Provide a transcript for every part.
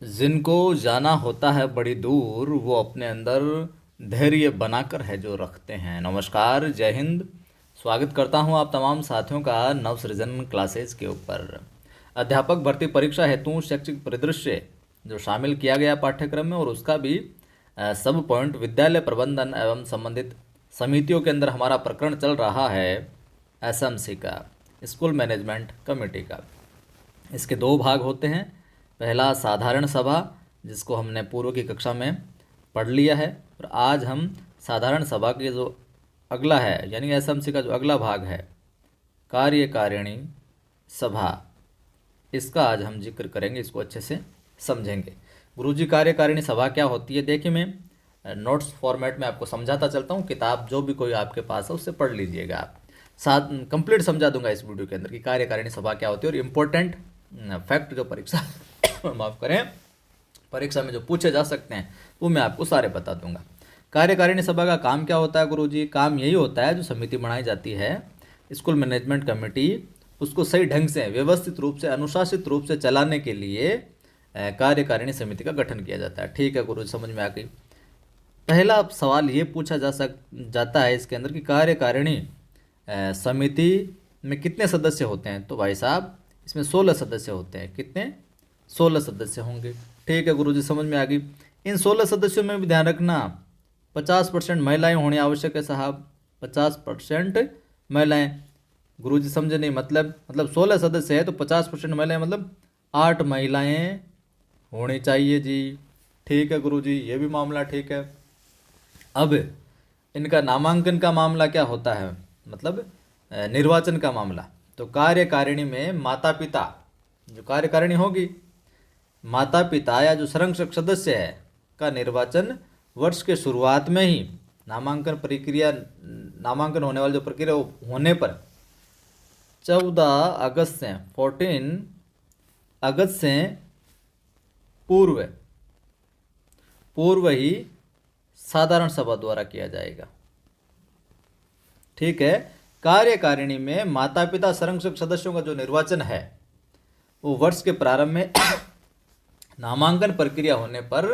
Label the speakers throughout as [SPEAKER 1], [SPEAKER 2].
[SPEAKER 1] जिनको जाना होता है बड़ी दूर वो अपने अंदर धैर्य बनाकर है जो रखते हैं। नमस्कार, जय हिंद। स्वागत करता हूं आप तमाम साथियों का नव सृजन क्लासेस के ऊपर। अध्यापक भर्ती परीक्षा हेतु शैक्षिक परिदृश्य जो शामिल किया गया पाठ्यक्रम में और उसका भी सब पॉइंट विद्यालय प्रबंधन एवं संबंधित समितियों के अंदर हमारा प्रकरण चल रहा है एसएमसी का, स्कूल मैनेजमेंट कमेटी का। इसके दो भाग होते हैं। पहला साधारण सभा, जिसको हमने पूर्व की कक्षा में पढ़ लिया है, और आज हम साधारण सभा के जो अगला है यानी एसएमसी का जो अगला भाग है कार्यकारिणी सभा, इसका आज हम जिक्र करेंगे, इसको अच्छे से समझेंगे। गुरुजी, कार्यकारिणी सभा क्या होती है? देखिए, मैं नोट्स फॉर्मेट में आपको समझाता चलता हूँ। किताब जो भी कोई आपके पास है उससे पढ़ लीजिएगा आप। साथ कंप्लीट समझा दूंगा इस वीडियो के अंदर कि कार्यकारिणी सभा क्या होती है, और इम्पोर्टेंट फैक्ट जो परीक्षा माफ करें, परीक्षा में जो पूछे जा सकते हैं वो मैं आपको सारे बता दूंगा। कार्यकारिणी सभा का काम क्या होता है गुरुजी? काम यही होता है, जो समिति बनाई जाती है स्कूल मैनेजमेंट कमेटी, उसको सही ढंग से व्यवस्थित रूप से अनुशासित रूप से चलाने के लिए कार्यकारिणी समिति का गठन किया जाता है। ठीक है गुरुजी, समझ में आ गई। पहला सवाल ये पूछा जाता है इसके अंदर कि कार्यकारिणी समिति में कितने सदस्य होते हैं? तो भाई साहब, इसमें 16 सदस्य होते हैं। कितने? 16 सदस्य होंगे। ठीक है गुरुजी, समझ में आ गई। इन 16 सदस्यों में भी ध्यान रखना 50% महिलाएं होनी आवश्यक है साहब। 50% महिलाएं। गुरुजी समझे नहीं? मतलब 16 सदस्य है तो 50% महिलाएं, मतलब 8 महिलाएं होनी चाहिए जी। ठीक है गुरुजी, ये भी मामला ठीक है। अब इनका नामांकन का मामला क्या होता है, मतलब निर्वाचन का मामला। तो कार्यकारिणी में माता पिता, जो कार्यकारिणी होगी, माता पिता या जो संरक्षक सदस्य है का निर्वाचन वर्ष के शुरुआत में ही नामांकन होने वाली जो प्रक्रिया होने पर 14 अगस्त से 14 अगस्त से पूर्व ही साधारण सभा द्वारा किया जाएगा। ठीक है। कार्यकारिणी में माता पिता संरक्षक सदस्यों का जो निर्वाचन है वो वर्ष के प्रारंभ में नामांकन प्रक्रिया होने पर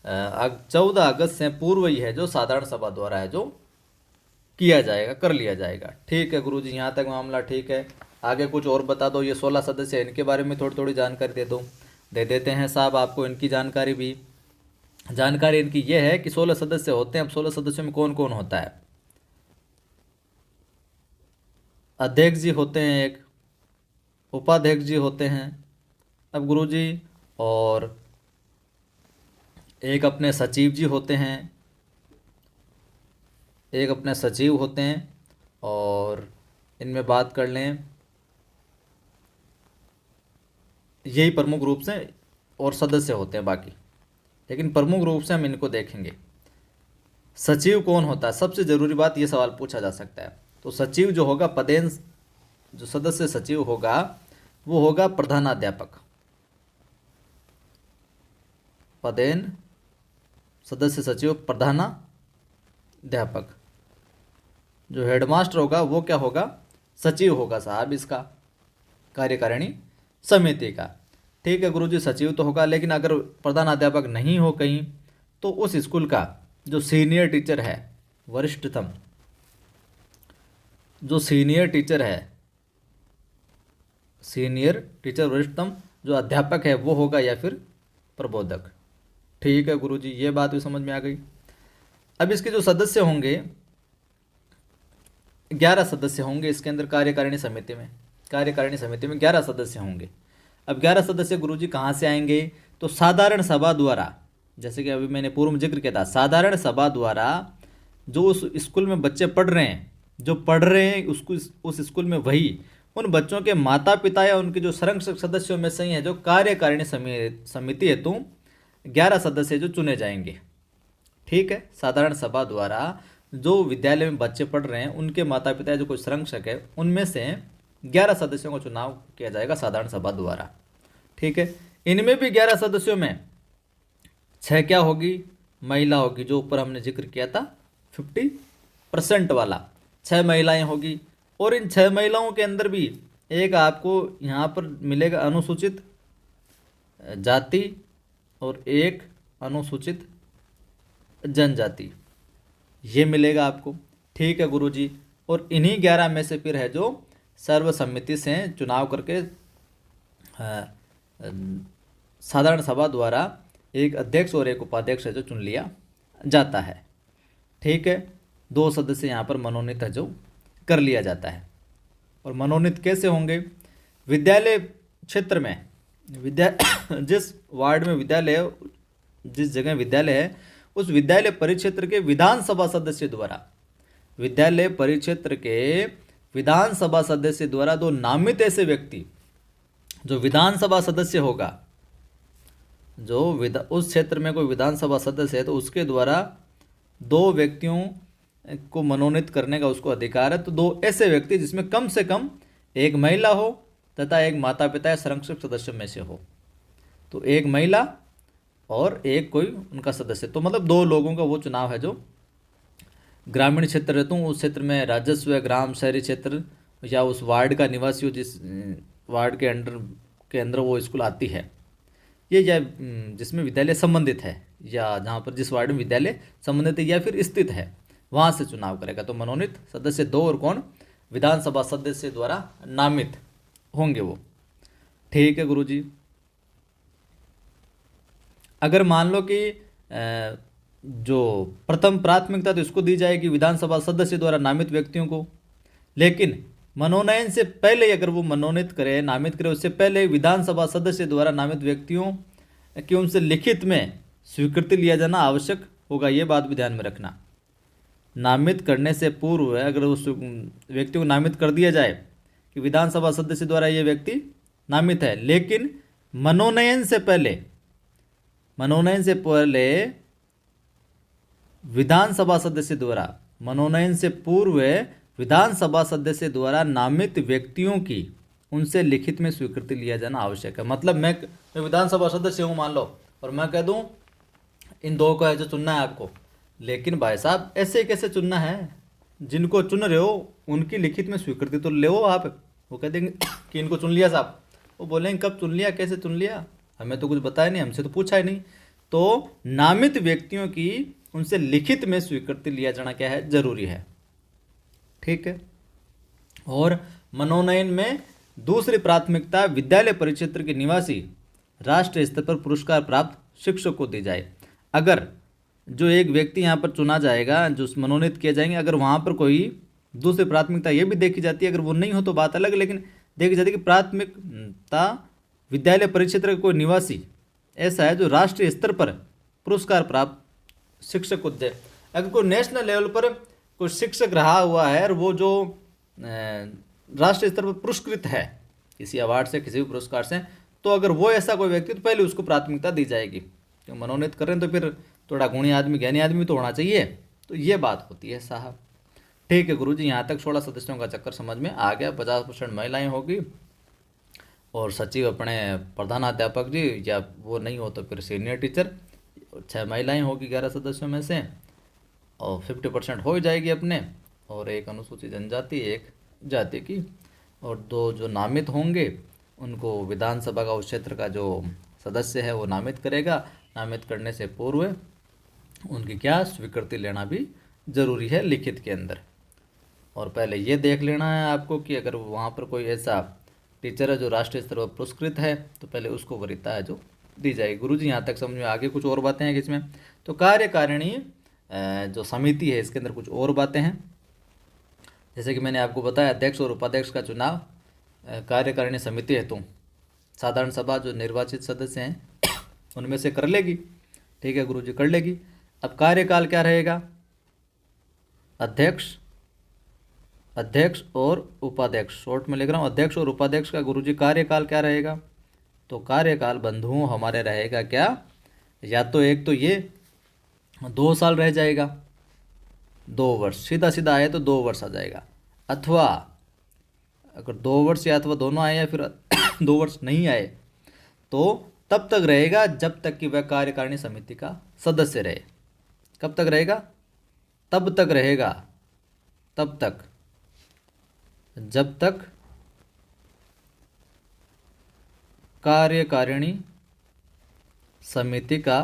[SPEAKER 1] 14 अगस्त से पूर्व ही है जो साधारण सभा द्वारा है जो किया जाएगा, कर लिया जाएगा। ठीक है गुरुजी, यहाँ तक मामला ठीक है। आगे कुछ और बता दो। ये 16 सदस्य है, इनके बारे में थोड़ी थोड़ी जानकारी दे देते हैं साहब आपको। इनकी जानकारी इनकी ये है कि 16 सदस्य होते हैं। अब 16 सदस्यों में कौन कौन होता है? अध्यक्ष जी होते हैं, एक उपाध्यक्ष जी होते हैं अब गुरुजी, और एक अपने सचिव जी होते हैं, और इनमें बात कर लें, यही प्रमुख रूप से और सदस्य होते हैं बाकी, लेकिन प्रमुख रूप से हम इनको देखेंगे। सचिव कौन होता है? सबसे जरूरी बात, ये सवाल पूछा जा सकता है। तो सचिव जो होगा, पदेन जो सदस्य सचिव होगा वो होगा प्रधानाध्यापक। पदेन सदस्य सचिव प्रधानाध्यापक। जो हेडमास्टर होगा वो क्या होगा? सचिव होगा साहब इसका, कार्यकारिणी समिति का। ठीक है गुरुजी, सचिव तो होगा, लेकिन अगर प्रधानाध्यापक नहीं हो कहीं तो उस स्कूल का जो सीनियर टीचर है, वरिष्ठतम जो सीनियर टीचर वरिष्ठतम जो अध्यापक है वो होगा, या फिर प्रबोधक। ठीक है गुरुजी, ये बात भी समझ में आ गई। अब इसके जो सदस्य होंगे, 11 सदस्य होंगे इसके अंदर। कार्यकारिणी समिति में 11 सदस्य होंगे। अब 11 सदस्य गुरुजी कहाँ से आएंगे? तो साधारण सभा द्वारा, जैसे कि अभी मैंने पूर्व में जिक्र किया था, साधारण सभा द्वारा जो उस स्कूल में बच्चे पढ़ रहे हैं उसको उस स्कूल में वही उन बच्चों के माता पिता या उनके जो संरक्षक सदस्यों में से ही है जो कार्यकारिणी समिति हेतु 11 सदस्य जो चुने जाएंगे। ठीक है। साधारण सभा द्वारा जो विद्यालय में बच्चे पढ़ रहे हैं उनके माता पिता जो कोई संरक्षक है उनमें से 11 सदस्यों का चुनाव किया जाएगा साधारण सभा द्वारा। ठीक है। इनमें भी 11 सदस्यों में 6 क्या होगी? महिला होगी, जो ऊपर हमने जिक्र किया था 50% वाला, 6 महिलाएं होगी। और इन 6 महिलाओं के अंदर भी एक आपको यहाँ पर मिलेगा अनुसूचित जाति और एक अनुसूचित जनजाति, ये मिलेगा आपको। ठीक है गुरुजी। और इन्हीं 11 में से फिर है जो सर्वसम्मति से चुनाव करके साधारण सभा द्वारा एक अध्यक्ष और एक उपाध्यक्ष है जो चुन लिया जाता है। ठीक है, 2 सदस्य यहाँ पर मनोनीत है जो कर लिया जाता है। और मनोनीत कैसे होंगे? विद्यालय क्षेत्र में जिस वार्ड में विद्यालय है, जिस जगह विद्यालय है, उस विद्यालय परिक्षेत्र के विधानसभा सदस्य द्वारा, विद्यालय परिक्षेत्र के विधानसभा सदस्य द्वारा 2 नामित ऐसे व्यक्ति, जो विधानसभा सदस्य होगा, जो उस क्षेत्र में कोई विधानसभा सदस्य है तो उसके द्वारा 2 व्यक्तियों को मनोनीत करने का उसको अधिकार है। तो 2 ऐसे व्यक्ति जिसमें कम से कम एक महिला हो तथा एक माता पिता या संरक्षक सदस्य में से हो। तो एक महिला और एक कोई उनका सदस्य, तो मतलब 2 लोगों का वो चुनाव है जो ग्रामीण क्षेत्र रहता हूँ, उस क्षेत्र में राजस्व या ग्राम शहरी क्षेत्र या उस वार्ड का निवासी हो जिस वार्ड के अंदर वो स्कूल आती है, ये या जिसमें विद्यालय संबंधित है या जहाँ पर जिस वार्ड में विद्यालय संबंधित है या फिर स्थित है, वहाँ से चुनाव करेगा। तो मनोनीत सदस्य 2 और कौन? विधानसभा सदस्य द्वारा नामित होंगे वो। ठीक है गुरुजी। अगर मान लो कि जो प्रथम प्राथमिकता तो इसको दी जाएगी विधानसभा सदस्य द्वारा नामित व्यक्तियों को, लेकिन मनोनयन से पहले अगर वो मनोनीत करे, नामित करे, उससे पहले विधानसभा सदस्य द्वारा नामित व्यक्तियों की उनसे लिखित में स्वीकृति लिया जाना आवश्यक होगा। ये बात भी ध्यान में रखना। नामित करने से पूर्व अगर उस व्यक्ति को नामित कर दिया जाए कि विधानसभा सदस्य द्वारा ये व्यक्ति नामित है, लेकिन मनोनयन से पहले विधानसभा सदस्य द्वारा, मनोनयन से पूर्व विधानसभा सदस्य द्वारा नामित व्यक्तियों की उनसे लिखित में स्वीकृति लिया जाना आवश्यक है। मतलब मैं विधानसभा सदस्य हूँ मान लो, और मैं कह दूँ इन 2 को है जो चुनना है आपको, लेकिन भाई साहब ऐसे कैसे चुनना है? जिनको चुन रहे हो उनकी लिखित में स्वीकृति तो ले आप। वो कह देंगे कि इनको चुन लिया साहब, वो बोलेंगे कब चुन लिया, कैसे चुन लिया, हमें तो कुछ बताया नहीं, हमसे तो पूछा ही नहीं। तो नामित व्यक्तियों की उनसे लिखित में स्वीकृति लिया जाना क्या है? जरूरी है। ठीक है। और मनोनयन में दूसरी प्राथमिकता विद्यालय परिक्षेत्र के निवासी राष्ट्रीय स्तर पर पुरस्कार प्राप्त शिक्षक को दी जाए। अगर जो एक व्यक्ति यहाँ पर चुना जाएगा, जो मनोनीत किए जाएंगे, अगर वहाँ पर कोई दूसरी प्राथमिकता ये भी देखी जाती है, अगर वो नहीं हो तो बात अलग, लेकिन देखी जाती है कि प्राथमिकता विद्यालय परिक्षेत्र का कोई निवासी ऐसा है जो राष्ट्रीय स्तर पर पुरस्कार प्राप्त शिक्षक को दे। अगर कोई नेशनल लेवल पर कोई शिक्षक रहा हुआ है और वो जो राष्ट्रीय स्तर पर पुरस्कृत है किसी अवार्ड से, किसी भी पुरस्कार से, तो अगर वो ऐसा कोई व्यक्ति तो पहले उसको प्राथमिकता दी जाएगी। क्यों मनोनीत कर रहे हैं तो फिर थोड़ा गुणी आदमी, ज्ञानी आदमी तो होना चाहिए। तो ये बात होती है साहब। ठीक है गुरुजी, यहाँ तक 16 सदस्यों का चक्कर समझ में आ गया। 50% महिलाएं होगी और सचिव अपने प्रधानाध्यापक जी, या वो नहीं हो तो फिर सीनियर टीचर, 6 महिलाएं होगी 11 सदस्यों में से, और 50% हो ही जाएगी अपने, और एक अनुसूचित जनजाति, एक जाति की, और 2 जो नामित होंगे उनको विधानसभा का उस क्षेत्र का जो सदस्य है वो नामित करेगा। नामित करने से पूर्व उनकी क्या स्वीकृति लेना भी ज़रूरी है लिखित के अंदर। और पहले ये देख लेना है आपको कि अगर वहाँ पर कोई ऐसा टीचर है जो राष्ट्रीय स्तर पर पुरस्कृत है तो पहले उसको वरीयता है जो दी जाएगी। गुरुजी यहाँ तक समझ में, आगे कुछ और बातें हैं इसमें? तो कार्यकारिणी जो समिति है इसके अंदर कुछ और बातें हैं, जैसे कि मैंने आपको बताया अध्यक्ष और उपाध्यक्ष का चुनाव कार्यकारिणी समिति है तो साधारण सभा जो निर्वाचित सदस्य हैं उनमें से कर लेगी। ठीक है गुरुजी, कर लेगी। अब कार्यकाल क्या रहेगा? अध्यक्ष और उपाध्यक्ष, शॉर्ट में लिख रहा हूँ, अध्यक्ष और उपाध्यक्ष का गुरुजी कार्यकाल क्या रहेगा? तो कार्यकाल बंधुओं हमारे रहेगा क्या? या तो एक तो ये 2 साल रह जाएगा, 2 वर्ष सीधा सीधा आए तो 2 वर्ष आ जाएगा, अथवा अगर 2 वर्ष या अथवा दोनों आए या फिर 2 वर्ष नहीं आए तो तब तक रहेगा जब तक कि वह कार्यकारिणी समिति का सदस्य रहे। कब तक रहेगा? तब तक रहेगा, तब तक जब तक कार्यकारिणी समिति का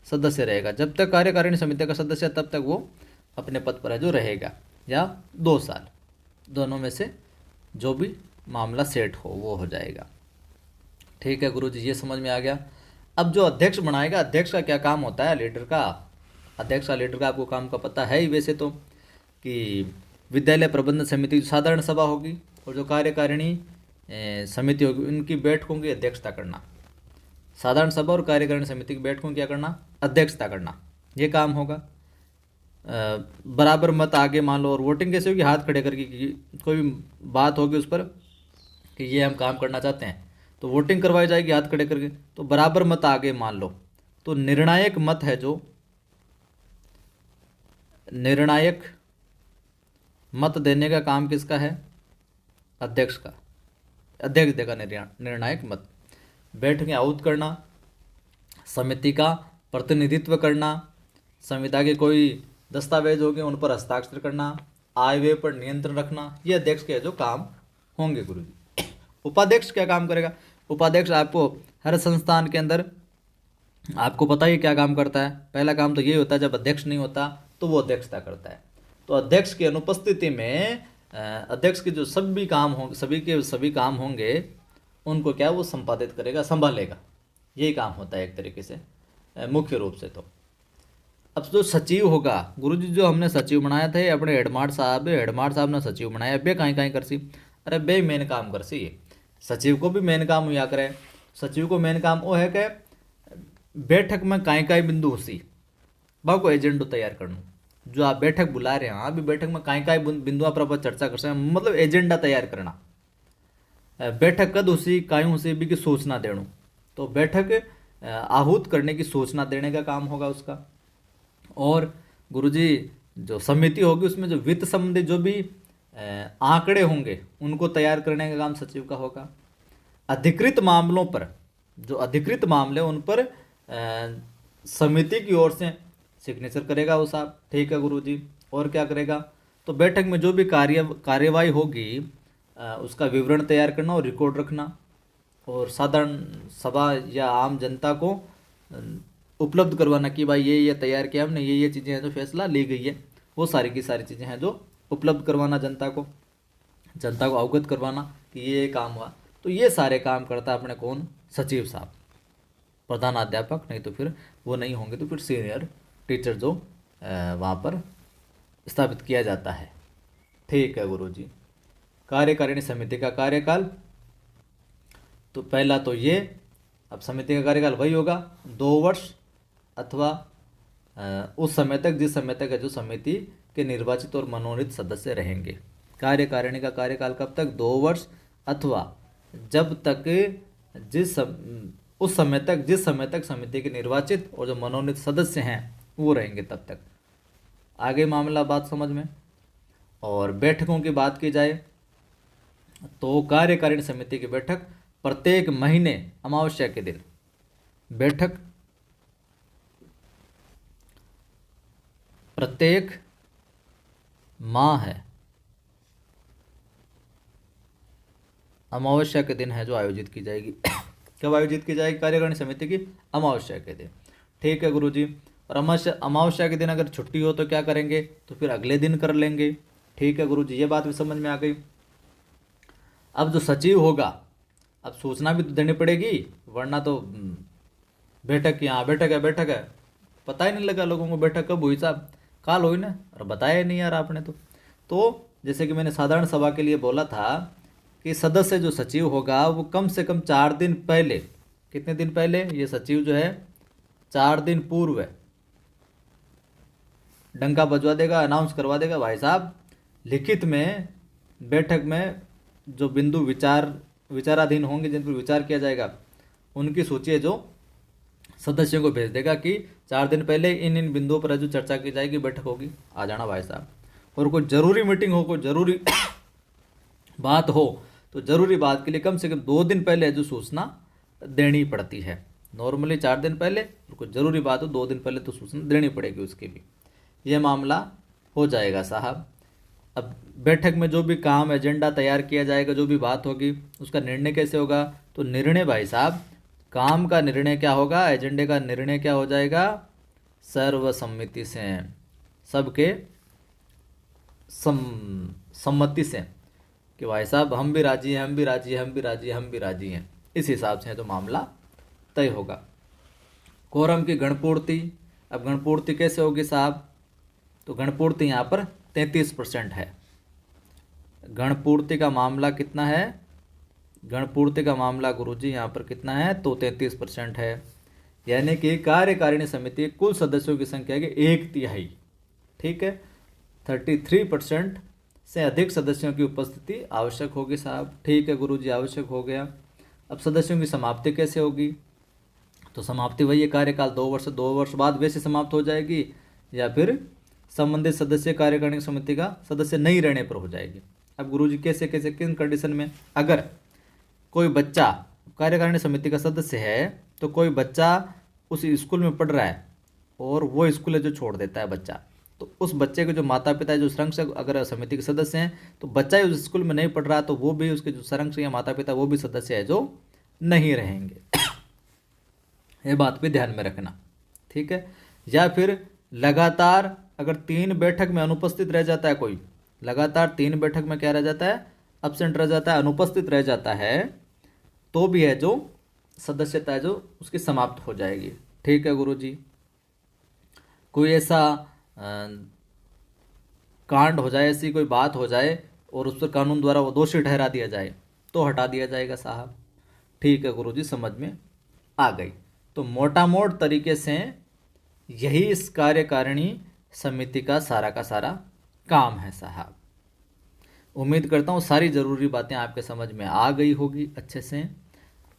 [SPEAKER 1] सदस्य रहेगा। जब तक कार्यकारिणी समिति का सदस्य तब तक वो अपने पद पर है जो रहेगा, या 2 साल, दोनों में से जो भी मामला सेट हो वो हो जाएगा। ठीक है गुरुजी, ये समझ में आ गया। अब जो अध्यक्ष बनाएगा, अध्यक्ष का क्या काम होता है, लीडर का, अध्यक्ष का लीडर का आपको काम का पता है ही वैसे तो, कि विद्यालय प्रबंधन समिति की साधारण सभा होगी और जो कार्यकारिणी समिति होगी उनकी बैठकों की अध्यक्षता करना। साधारण सभा और कार्यकारिणी समिति की बैठकों की क्या करना, अध्यक्षता करना, ये काम होगा। बराबर मत आगे मान लो, और वोटिंग कैसे होगी, हाथ खड़े करके, कोई भी बात होगी उस पर कि ये हम काम करना चाहते हैं तो वोटिंग करवाई जाएगी हाथ खड़े करके। तो बराबर मत आगे मान लो, तो निर्णायक मत है जो, निर्णायक मत देने का काम किसका है, अध्यक्ष का। अध्यक्ष देगा निर्णायक मत। बैठकें आहूत करना, समिति का प्रतिनिधित्व करना, संविदा के कोई दस्तावेज होंगे उन पर हस्ताक्षर करना, आय व्यय पर नियंत्रण रखना, ये अध्यक्ष के जो काम होंगे गुरुजी। उपाध्यक्ष क्या काम करेगा, उपाध्यक्ष आपको हर संस्थान के अंदर आपको पता ही क्या काम करता है। पहला काम तो ये होता है, जब अध्यक्ष नहीं होता तो वो अध्यक्षता करता है। तो अध्यक्ष की अनुपस्थिति में अध्यक्ष के जो सभी काम होंगे, सभी के सभी काम होंगे, उनको क्या वो संपादित करेगा, संभालेगा। यही काम होता है एक तरीके से मुख्य रूप से। तो अब जो सचिव होगा गुरुजी, जो हमने सचिव बनाया था अपने हेडमार्ट साहब ने सचिव बनाया, बे कहीं कहीं करसी, अरे बे मेन काम करसी। सचिव को भी मेन काम हुआ करे। सचिव को मेन काम वो है कि बैठक में कहीं कहीं बिंदु हुसी बा को एजेंडो तैयार करना। जो आप बैठक बुला रहे हैं, अभी बैठक में कहीं कहीं बिंदुआ पर चर्चा कर सकते, मतलब एजेंडा तैयार करना। बैठक कद हुसी काई हुसी भी की सूचना देणु, तो बैठक आहूत करने की सूचना देने का काम होगा उसका। और गुरुजी जो समिति होगी उसमें जो वित्त संबंधी जो भी आंकड़े होंगे उनको तैयार करने का काम सचिव का होगा। अधिकृत मामलों पर, जो अधिकृत मामले उन पर समिति की ओर से सिग्नेचर करेगा वो साहब। ठीक है गुरुजी, और क्या करेगा, तो बैठक में जो भी कार्यवाही होगी उसका विवरण तैयार करना और रिकॉर्ड रखना, और साधारण सभा या आम जनता को उपलब्ध करवाना कि भाई ये तैयार किया हमने, ये चीज़ें हैं जो फैसला ली गई है, वो सारी की सारी चीज़ें हैं जो उपलब्ध करवाना जनता को अवगत करवाना कि ये काम हुआ। तो ये सारे काम करता है अपने कौन, सचिव साहब, प्रधानाध्यापक। नहीं तो फिर वो नहीं होंगे तो फिर सीनियर टीचर जो वहाँ पर स्थापित किया जाता है। ठीक है गुरुजी। कार्यकारिणी समिति का कार्यकाल, तो पहला तो ये, अब समिति का कार्यकाल वही होगा 2 वर्ष, अथवा उस समय तक जिस समय तक जो समिति के निर्वाचित और मनोनीत सदस्य रहेंगे। कार्यकारिणी का कार्यकाल कब तक, 2 वर्ष, अथवा जब तक उस समय तक जिस समय तक समिति के निर्वाचित और जो मनोनीत सदस्य हैं वो रहेंगे तब तक। आगे मामला बात समझ में। और बैठकों की बात की जाए तो कार्यकारिणी समिति की बैठक प्रत्येक महीने अमावस्या के दिन, बैठक प्रत्येक माह है, अमावस्या के दिन है जो आयोजित की जाएगी। कब आयोजित की जाएगी कार्यकारिणी समिति की, अमावस्या के दिन। ठीक है गुरुजी। और अमावस्या के दिन अगर छुट्टी हो तो क्या करेंगे, तो फिर अगले दिन कर लेंगे। ठीक है गुरुजी, ये बात भी समझ में आ गई। अब जो सचिव होगा, अब सूचना भी तो देनी पड़ेगी, वरना तो बैठक यहाँ बैठक है, पता ही नहीं लगा लोगों को बैठक कब हुई साहब, काल हुई ना, और बताया ही नहीं यार आपने तो जैसे कि मैंने साधारण सभा के लिए बोला था कि सदस्य जो सचिव होगा वो कम से कम 4 दिन पहले, कितने दिन पहले, ये सचिव जो है 4 दिन पूर्व डंका बजवा देगा, अनाउंस करवा देगा, भाई साहब लिखित में बैठक में जो बिंदु विचाराधीन होंगे, जिन पर विचार किया जाएगा, उनकी सूची जो सदस्यों को भेज देगा कि 4 दिन पहले इन बिंदुओं पर जो चर्चा की जाएगी, बैठक होगी, आ जाना भाई साहब। और कोई जरूरी मीटिंग हो, कोई जरूरी बात हो, तो जरूरी बात के लिए कम से कम 2 दिन पहले जो सूचना देनी पड़ती है। नॉर्मली 4 दिन पहले, और कोई जरूरी बात हो 2 दिन पहले तो सूचना देनी पड़ेगी उसकी भी। यह मामला हो जाएगा साहब। अब बैठक में जो भी काम एजेंडा तैयार किया जाएगा, जो भी बात होगी, उसका निर्णय कैसे होगा, तो निर्णय भाई साहब काम का निर्णय क्या होगा, एजेंडे का निर्णय क्या हो जाएगा, सर्वसम्मति से, सबके सम्मति से, कि भाई साहब हम भी राजी हैं, हम भी राजी हैं, हम भी राजी हैं, हम भी राजी हैं, इस हिसाब से तो मामला तय होगा। कोरम की गणपूर्ति, अब गणपूर्ति कैसे होगी साहब, तो गणपूर्ति यहाँ पर 33% है। गणपूर्ति का मामला कितना है, गणपूर्ति का मामला गुरुजी यहाँ पर कितना है, तो 33% है। यानी कि कार्यकारिणी समिति कुल सदस्यों की संख्या के 1/3, ठीक है, 33% से अधिक सदस्यों की उपस्थिति आवश्यक होगी साहब। ठीक है गुरुजी, आवश्यक हो गया। अब सदस्यों की समाप्ति कैसे होगी, तो समाप्ति वही है, कार्यकाल 2 वर्ष बाद वैसे समाप्त हो जाएगी, या फिर संबंधित सदस्य कार्यकारिणी समिति का सदस्य नहीं रहने पर हो जाएगी। अब गुरुजी कैसे कैसे किन कंडीशन में, अगर कोई बच्चा कार्यकारिणी समिति का सदस्य है, तो कोई बच्चा उस स्कूल में पढ़ रहा है और वो स्कूल है जो छोड़ देता है बच्चा, तो उस बच्चे के जो माता पिता है जो संरक्षक अगर समिति के सदस्य हैं, तो बच्चा ही उस स्कूल में नहीं पढ़ रहा, तो वो भी उसके जो संरक्षक या माता पिता वो भी सदस्य है जो नहीं रहेंगे। ये बात भी ध्यान में रखना, ठीक है। या फिर लगातार अगर 3 बैठक में अनुपस्थित रह जाता है कोई, लगातार 3 बैठक में क्या रह जाता है, अब्सेंट रह जाता है, अनुपस्थित रह जाता है, तो भी है जो सदस्यता है जो उसकी समाप्त हो जाएगी। ठीक है गुरुजी। कोई ऐसा कांड हो जाए, ऐसी कोई बात हो जाए और उस पर कानून द्वारा वो दोषी ठहरा दिया जाए, तो हटा दिया जाएगा साहब। ठीक है गुरुजी, समझ में आ गई। तो मोटा मोट तरीके से यही इस कार्यकारिणी समिति का सारा काम है साहब। उम्मीद करता हूँ सारी ज़रूरी बातें आपके समझ में आ गई होगी अच्छे से।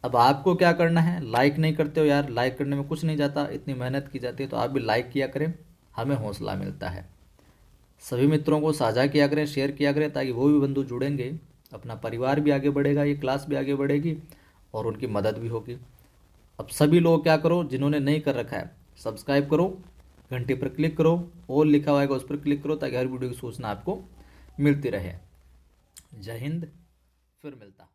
[SPEAKER 1] अब आपको क्या करना है, लाइक नहीं करते हो यार, लाइक करने में कुछ नहीं जाता, इतनी मेहनत की जाती है, तो आप भी लाइक किया करें, हमें हौसला मिलता है। सभी मित्रों को साझा किया करें, शेयर किया करें, ताकि वो भी बंधु जुड़ेंगे, अपना परिवार भी आगे बढ़ेगा, ये क्लास भी आगे बढ़ेगी और उनकी मदद भी होगी। अब सभी लोग क्या करो, जिन्होंने नहीं कर रखा है सब्सक्राइब करो, घंटी पर क्लिक करो, ऑल लिखा हुआ है उस पर क्लिक करो, ताकि हर वीडियो की सूचना आपको मिलती रहे। जय हिंद, फिर मिलता।